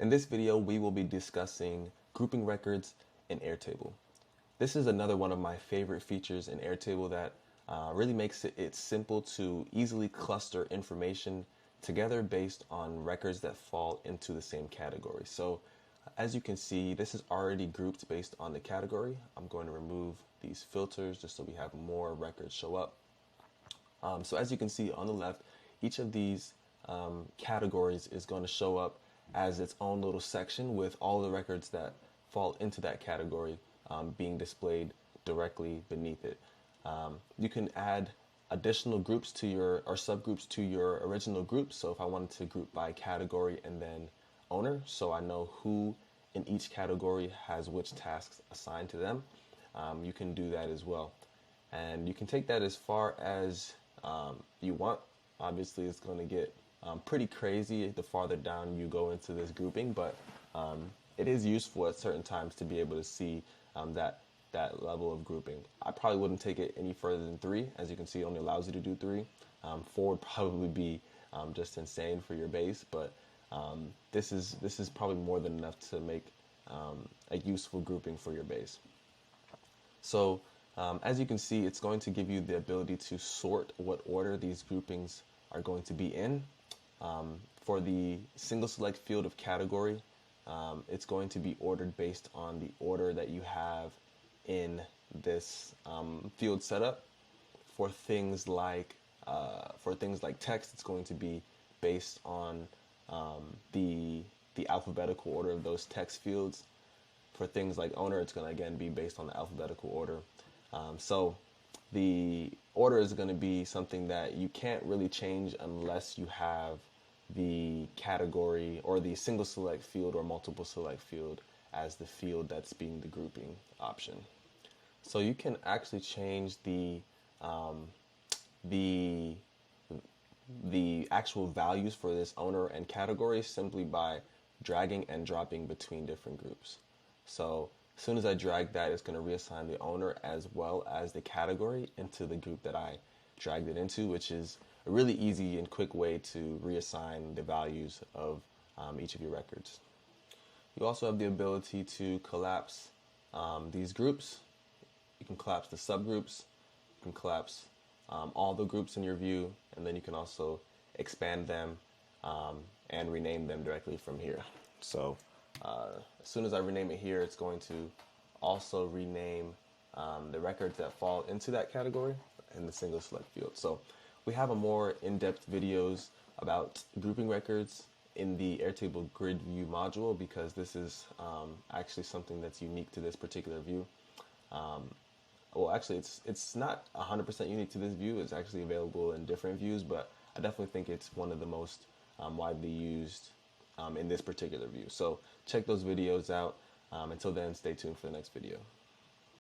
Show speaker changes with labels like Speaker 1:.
Speaker 1: In this video, we will be discussing grouping records in Airtable. This is another one of my favorite features in Airtable that really makes it simple to easily cluster information together based on records that fall into the same category. So as you can see, this is already grouped based on the category. I'm going to remove these filters just so we have more records show up. So as you can see on the left, each of these categories is going to show up as its own little section with all the records that fall into that category being displayed directly beneath it. You can add additional groups to your or subgroups to your original group. So if I wanted to group by category and then owner, so I know who in each category has which tasks assigned to them, you can do that as well. And you can take that as far as you want. Obviously, it's going to get pretty crazy the farther down you go into this grouping, but it is useful at certain times to be able to see that level of grouping. I probably wouldn't take it any further than 3. As you can see, it only allows you to do 3. 4 would probably be just insane for your base, but this is probably more than enough to make a useful grouping for your base. So as you can see, it's going to give you the ability to sort what order these groupings are going to be in. For the single select field of category, it's going to be ordered based on the order that you have in this field setup. For things like text, it's going to be based on the alphabetical order of those text fields. For things like owner, it's going to again be based on the alphabetical order. So the order is going to be something that you can't really change unless you have the category or the single select field or multiple select field as the field that's being the grouping option. So you can actually change the actual values for this owner and category simply by dragging and dropping between different groups. So as soon as I drag that, it's going to reassign the owner as well as the category into the group that I dragged it into, which is a really easy and quick way to reassign the values of each of your records. You also have the ability to collapse these groups. You can collapse the subgroups. You can collapse all the groups in your view, and then you can also expand them and rename them directly from here. So as soon as I rename it here, it's going to also rename the records that fall into that category in the single select field. So we have a more in-depth videos about grouping records in the Airtable grid view module, because this is actually something that's unique to this particular view. Well, actually, it's not 100% unique to this view. It's actually available in different views, but I definitely think it's one of the most widely used in this particular view. So check those videos out. Until then, stay tuned for the next video.